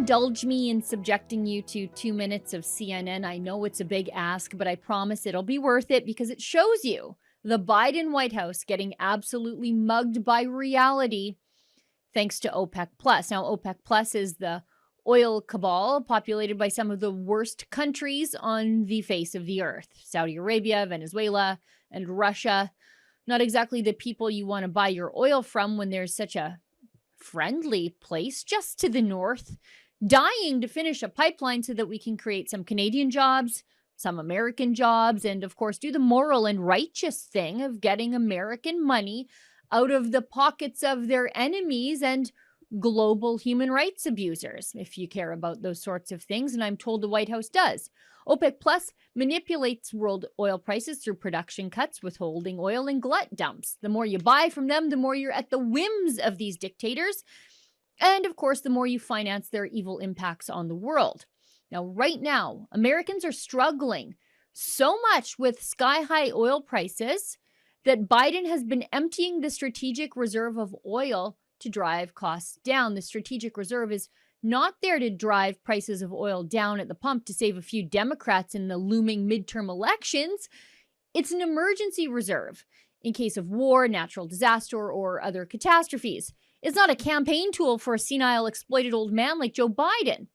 indulge me in subjecting you to 2 minutes of CNN. I know it's a big ask, but I promise it'll be worth it because it shows you the Biden White House getting absolutely mugged by reality thanks to OPEC+. Now, OPEC+ is the oil cabal populated by some of the worst countries on the face of the earth. Saudi Arabia, Venezuela, and Russia. Not exactly the people you want to buy your oil from when there's such a friendly place just to the north, dying to finish a pipeline so that we can create some Canadian jobs, some American jobs, and of course do the moral and righteous thing of getting American money out of the pockets of their enemies and global human rights abusers, if you care about those sorts of things, and I'm told the White House does. OPEC Plus manipulates world oil prices through production cuts, withholding oil, and glut dumps. The more you buy from them, the more you're at the whims of these dictators, and of course, the more you finance their evil impacts on the world. Now, right now, Americans are struggling so much with sky-high oil prices that Biden has been emptying the strategic reserve of oil to drive costs down. The strategic reserve is not there to drive prices of oil down at the pump to save a few Democrats in the looming midterm elections. It's an emergency reserve in case of war, natural disaster, or other catastrophes. It's not a campaign tool for a senile, exploited old man like Joe Biden.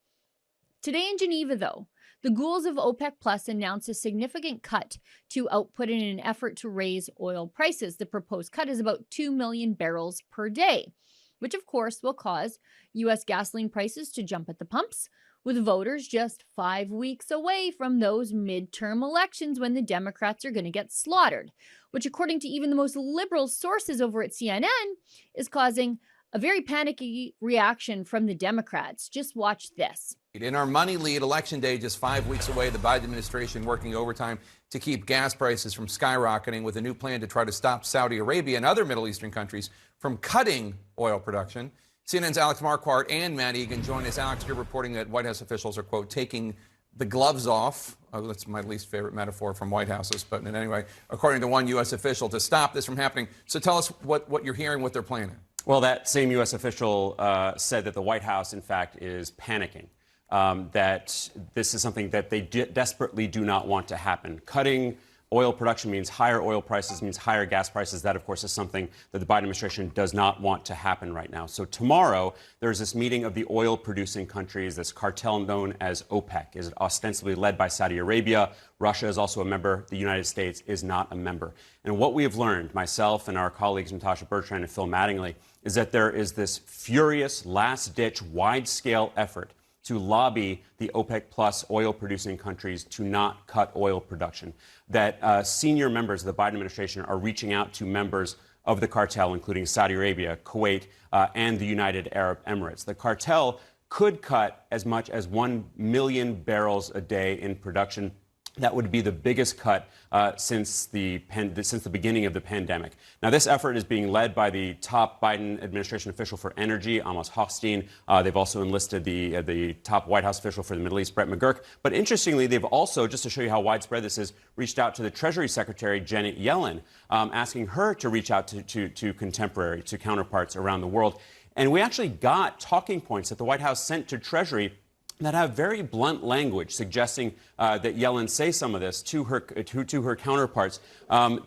Today in Geneva, though, the ghouls of OPEC Plus announced a significant cut to output in an effort to raise oil prices. The proposed cut is about 2 million barrels per day, which of course will cause U.S. gasoline prices to jump at the pumps, with voters just 5 weeks away from those midterm elections when the Democrats are going to get slaughtered, which according to even the most liberal sources over at CNN is causing a very panicky reaction from the Democrats. Just watch this. In our money lead, election day just 5 weeks away, the Biden administration working overtime to keep gas prices from skyrocketing with a new plan to try to stop Saudi Arabia and other Middle Eastern countries from cutting oil production. CNN's Alex Marquardt and Matt Egan join us. Alex, you're reporting that White House officials are, quote, taking the gloves off. Oh, that's my least favorite metaphor from White Houses. But anyway, according to one U.S. official, to stop this from happening. So tell us what you're hearing, what they're planning. Well, that same U.S. official said that the White House, in fact, is panicking, that this is something that they desperately do not want to happen. Cutting oil production means higher oil prices, means higher gas prices. That, of course, is something that the Biden administration does not want to happen right now. So tomorrow, there's this meeting of the oil-producing countries, this cartel known as OPEC. Is ostensibly led by Saudi Arabia. Russia is also a member. The United States is not a member. And what we have learned, myself and our colleagues Natasha Bertrand and Phil Mattingly, is that there is this furious, last-ditch, wide-scale effort to lobby the OPEC plus oil-producing countries to not cut oil production, that senior members of the Biden administration are reaching out to members of the cartel, including Saudi Arabia, Kuwait, and the United Arab Emirates. The cartel could cut as much as 1 million barrels a day in production. That would be the biggest cut since the beginning of the pandemic. Now, this effort is being led by the top Biden administration official for energy, Amos Hochstein. They've also enlisted the top White House official for the Middle East, Brett McGurk. But interestingly, they've also, just to show you how widespread this is, reached out to the Treasury Secretary, Janet Yellen, asking her to reach out to counterparts around the world. And we actually got talking points that the White House sent to Treasury that have very blunt language suggesting that Yellen say some of this to her counterparts.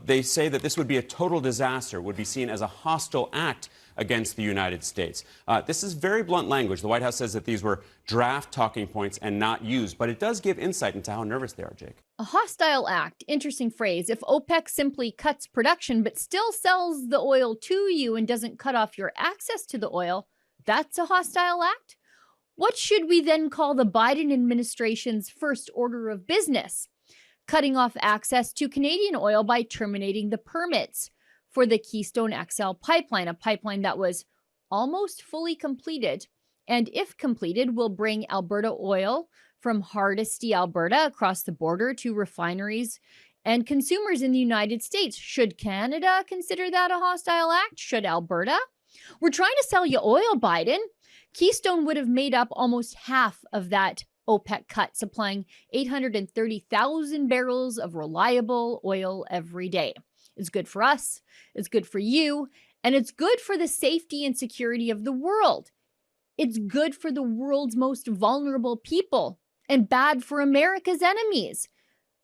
They say that this would be a total disaster, would be seen as a hostile act against the United States. This is very blunt language. The White House says that these were draft talking points and not used, but it does give insight into how nervous they are, Jake. A hostile act, interesting phrase. If OPEC simply cuts production but still sells the oil to you and doesn't cut off your access to the oil, that's a hostile act? What should we then call the Biden administration's first order of business? Cutting off access to Canadian oil by terminating the permits for the Keystone XL pipeline, a pipeline that was almost fully completed, and if completed, will bring Alberta oil from Hardisty, Alberta, across the border to refineries and consumers in the United States. Should Canada consider that a hostile act? Should Alberta? We're trying to sell you oil, Biden. Keystone would have made up almost half of that OPEC cut, supplying 830,000 barrels of reliable oil every day. It's good for us, it's good for you, and it's good for the safety and security of the world. It's good for the world's most vulnerable people and bad for America's enemies.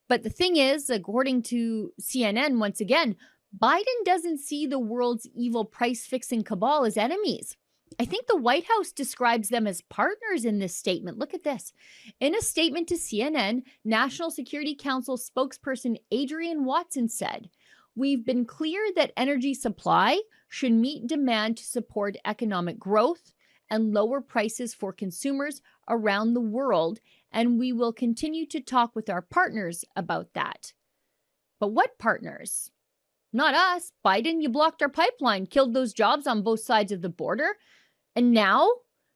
But the thing is, according to CNN, once again, Biden doesn't see the world's evil price-fixing cabal as enemies. I think the White House describes them as partners in this statement. Look at this. In a statement to CNN, National Security Council spokesperson Adrienne Watson said, "We've been clear that energy supply should meet demand to support economic growth and lower prices for consumers around the world, and we will continue to talk with our partners about that." But what partners? Not us. Biden, you blocked our pipeline, killed those jobs on both sides of the border. And now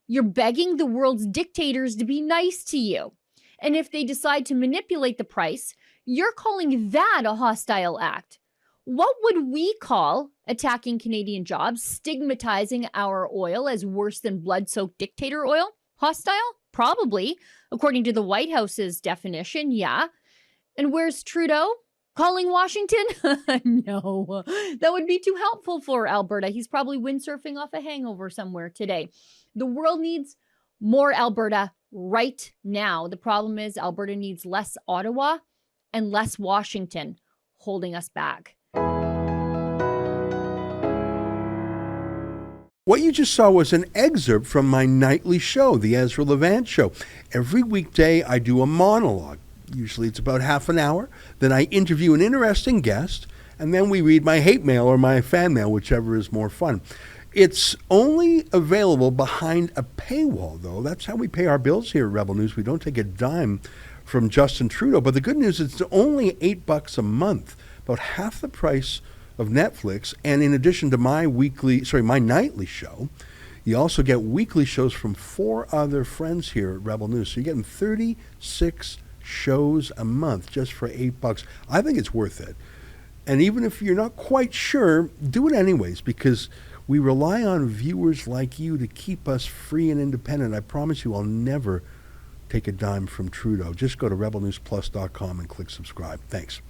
you're begging the world's dictators to be nice to you. And if they decide to manipulate the price, you're calling that a hostile act. What would we call attacking Canadian jobs, stigmatizing our oil as worse than blood-soaked dictator oil? Hostile? Probably, according to the White House's definition, yeah. And where's Trudeau? Calling Washington? No, that would be too helpful for Alberta. He's probably windsurfing off a hangover somewhere today. The world needs more Alberta right now. The problem is Alberta needs less Ottawa and less Washington holding us back. What you just saw was an excerpt from my nightly show, the Ezra Levant Show. Every weekday I do a monologue. Usually it's about half an hour. Then I interview an interesting guest, and then we read my hate mail or my fan mail, whichever is more fun. It's only available behind a paywall, though. That's how we pay our bills here at Rebel News. We don't take a dime from Justin Trudeau. But the good news is it's only $8 a month, about half the price of Netflix. And in addition to my nightly show, you also get weekly shows from 4 other friends here at Rebel News. So you're getting 36 shows a month just for $8. I think it's worth it. And even if you're not quite sure, do it anyways, because we rely on viewers like you to keep us free and independent. I promise you I'll never take a dime from Trudeau. Just go to rebelnewsplus.com and click subscribe. Thanks.